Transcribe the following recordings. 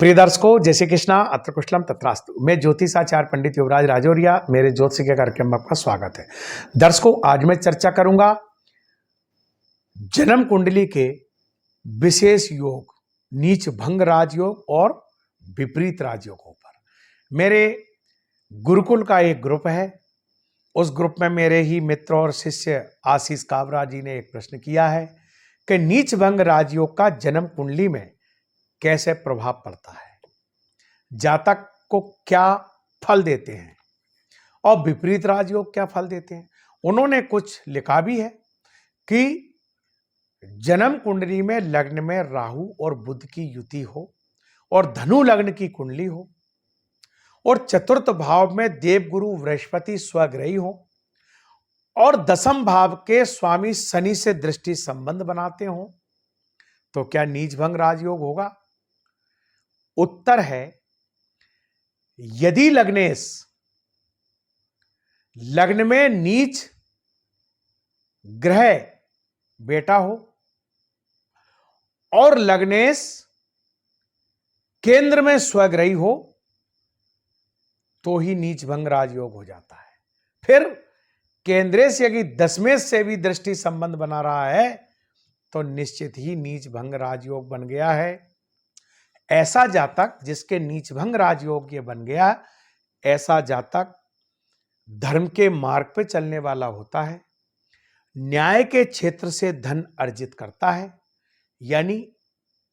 प्रिय दर्शकों, जय श्री कृष्णा। अत्र कुशलम तत्रास्तु। मैं ज्योतिषाचार्य पंडित युवराज राजौरिया, मेरे ज्योतिष के कार्यक्रम में आपका स्वागत है। दर्शकों, आज मैं चर्चा करूंगा जन्म कुंडली के विशेष योग, नीच भंग राजयोग और विपरीत राजयोगों पर। मेरे गुरुकुल का एक ग्रुप है, उस ग्रुप में मेरे ही मित्र और शिष्य आशीष काबरा जी ने एक प्रश्न किया है कि नीच भंग राजयोग का जन्म कुंडली में कैसे प्रभाव पड़ता है, जातक को क्या फल देते हैं और विपरीत राजयोग क्या फल देते हैं। उन्होंने कुछ लिखा भी है कि जन्म कुंडली में लग्न में राहु और बुध की युति हो और धनु लग्न की कुंडली हो और चतुर्थ भाव में देवगुरु बृहस्पति स्वग्रही हो और दसम भाव के स्वामी शनि से दृष्टि संबंध बनाते हो, तो क्या नीच भंग राजयोग होगा? उत्तर है, यदि लग्न में नीच ग्रह बेटा हो और लग्नेश केंद्र में स्वग्रही हो तो ही नीच भंग राजयोग हो जाता है। फिर केंद्रेश यदि दशमेश से भी दृष्टि संबंध बना रहा है तो निश्चित ही नीच भंग राजयोग बन गया है। ऐसा जातक जिसके नीच भंग राजयोग ये बन गया, ऐसा जातक धर्म के मार्ग पे चलने वाला होता है, न्याय के क्षेत्र से धन अर्जित करता है, यानी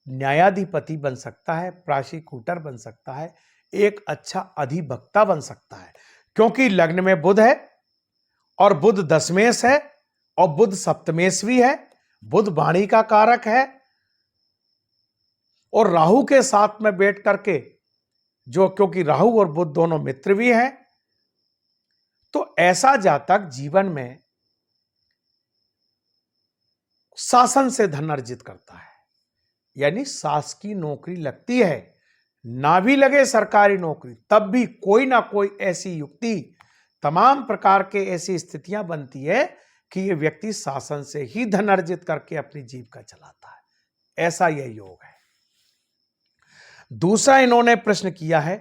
न्यायाधिपति बन सकता है, प्रोसिक्यूटर बन सकता है, एक अच्छा अधिवक्ता बन सकता है, क्योंकि लग्न में बुध है और बुध दशमेश है और बुध सप्तमेश भी है। बुध वाणी का कारक है और राहु के साथ में बैठ करके, जो क्योंकि राहु और बुध दोनों मित्र भी हैं, तो ऐसा जातक जीवन में शासन से धन अर्जित करता है, यानी शासकीय नौकरी लगती है, ना भी लगे सरकारी नौकरी, तब भी कोई ना कोई ऐसी युक्ति, तमाम प्रकार के ऐसी स्थितियां बनती है कि ये व्यक्ति शासन से ही धन अर्जित करके अपनी जीविका चलाता है। ऐसा यह योग है। दूसरा इन्होंने प्रश्न किया है,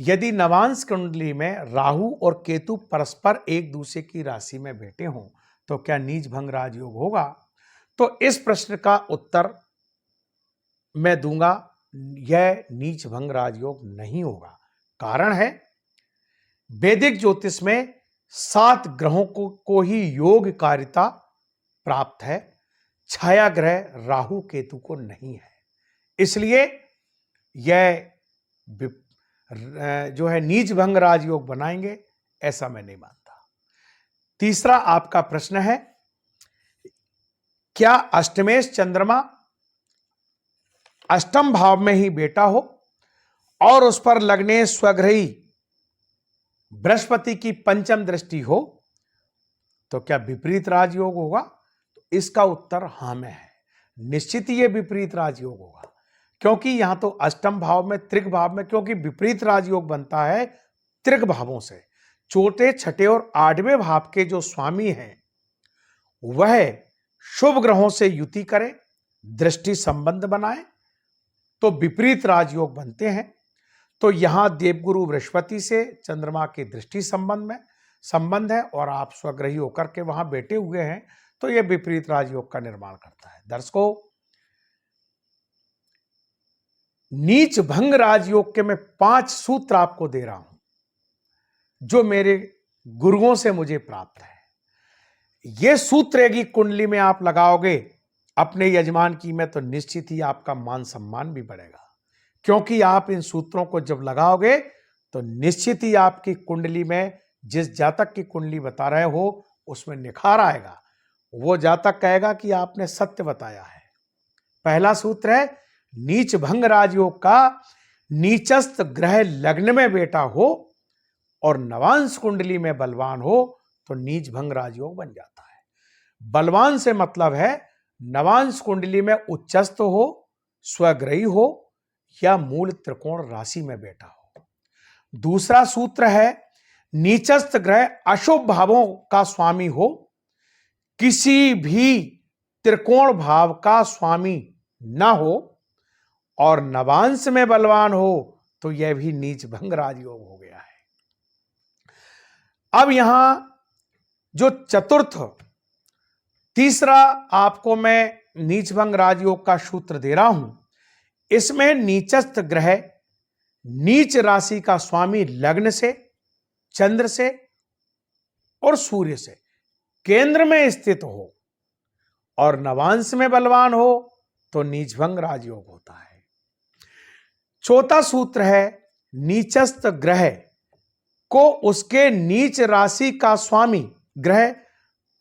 यदि नवांश कुंडली में राहु और केतु परस्पर एक दूसरे की राशि में बैठे हों तो क्या नीच भंग राजयोग होगा? तो इस प्रश्न का उत्तर मैं दूंगा, यह नीच भंग राजयोग नहीं होगा। कारण है, वैदिक ज्योतिष में 7 ग्रहों को ही योगकारिता प्राप्त है, छाया ग्रह राहु केतु को नहीं है। इसलिए यह जो है नीच भंग राजयोग बनाएंगे, ऐसा मैं नहीं मानता। तीसरा आपका प्रश्न है, क्या अष्टमेश चंद्रमा अष्टम भाव में ही बेटा हो और उस पर लग्नेश स्वग्रही बृहस्पति की पंचम दृष्टि हो तो क्या विपरीत राजयोग होगा? तो इसका उत्तर हाँ में है, निश्चित ही यह विपरीत राजयोग होगा, क्योंकि यहां तो अष्टम भाव में त्रिक भाव में, क्योंकि विपरीत राजयोग बनता है त्रिक भावों से। चौथे, छठे और 8वें भाव के जो स्वामी हैं वह शुभ ग्रहों से युति करे, दृष्टि संबंध बनाए तो विपरीत राजयोग बनते हैं। तो यहां देवगुरु बृहस्पति से चंद्रमा के दृष्टि संबंध है और आप स्वग्रही होकर के वहां बैठे हुए हैं, तो यह विपरीत राजयोग का निर्माण करता है। दर्शकों, नीच भंग राजयोग के मैं 5 सूत्र आपको दे रहा हूं जो मेरे गुरुओं से मुझे प्राप्त है। ये सूत्र की कुंडली में आप लगाओगे अपने यजमान की में, तो निश्चित ही आपका मान सम्मान भी बढ़ेगा, क्योंकि आप इन सूत्रों को जब लगाओगे तो निश्चित ही आपकी कुंडली में, जिस जातक की कुंडली बता रहे हो उसमें निखार आएगा। वो जातक कहेगा कि आपने सत्य बताया है। पहला सूत्र है, नीच भंग राजयोग का नीचस्थ ग्रह लग्न में बेटा हो और नवांश कुंडली में बलवान हो तो नीच भंग राजयोग बन जाता है। बलवान से मतलब है नवांश कुंडली में उच्चस्थ हो, स्वग्रही हो या मूल त्रिकोण राशि में बैठा हो। दूसरा सूत्र है, नीचस्थ ग्रह अशुभ भावों का स्वामी हो, किसी भी त्रिकोण भाव का स्वामी ना हो और नवांश में बलवान हो तो यह भी नीच भंग राजयोग हो गया है। अब यहां जो चतुर्थ तीसरा आपको मैं नीच भंग राजयोग का सूत्र दे रहा हूं, इसमें नीचस्थ ग्रह नीच राशि का स्वामी लग्न से, चंद्र से और सूर्य से केंद्र में स्थित हो और नवांश में बलवान हो तो नीच भंग राजयोग होता है। चौथा सूत्र है नीचस्थ ग्रह को उसके नीच राशि का स्वामी ग्रह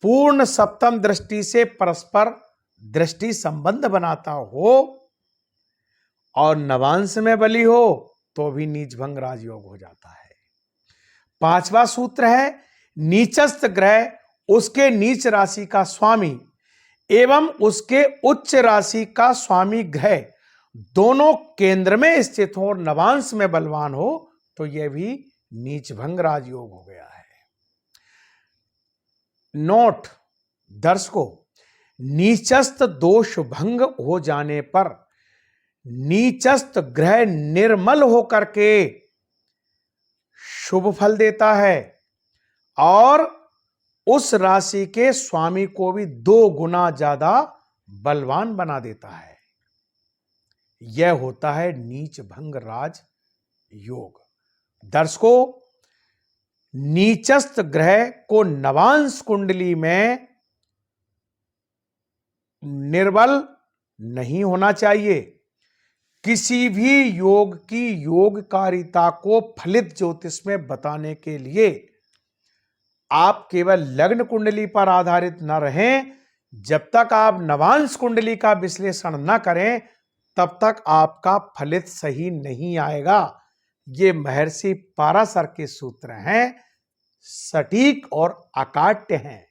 पूर्ण सप्तम दृष्टि से परस्पर दृष्टि संबंध बनाता हो और नवांश में बली हो तो भी नीच भंग राजयोग हो जाता है। पांचवा सूत्र है नीचस्थ ग्रह उसके नीच राशि का स्वामी एवं उसके उच्च राशि का स्वामी ग्रह दोनों केंद्र में स्थित हो और नवांश में बलवान हो तो यह भी नीच भंग राजयोग हो गया है। नोट दर्शकों, नीचस्थ दोष भंग हो जाने पर नीचस्थ ग्रह निर्मल होकर के शुभ फल देता है और उस राशि के स्वामी को भी 2 गुना ज्यादा बलवान बना देता है। यह होता है नीच भंग राज योग। दर्शकों, नीचस्थ ग्रह को नवांश कुंडली में निर्बल नहीं होना चाहिए। किसी भी योग की योगकारिता को फलित ज्योतिष में बताने के लिए आप केवल लग्न कुंडली पर आधारित न रहें। जब तक आप नवांश कुंडली का विश्लेषण न करें तब तक आपका फलित सही नहीं आएगा। ये महर्षि पाराशर के सूत्र हैं, सटीक और अकाट्य हैं।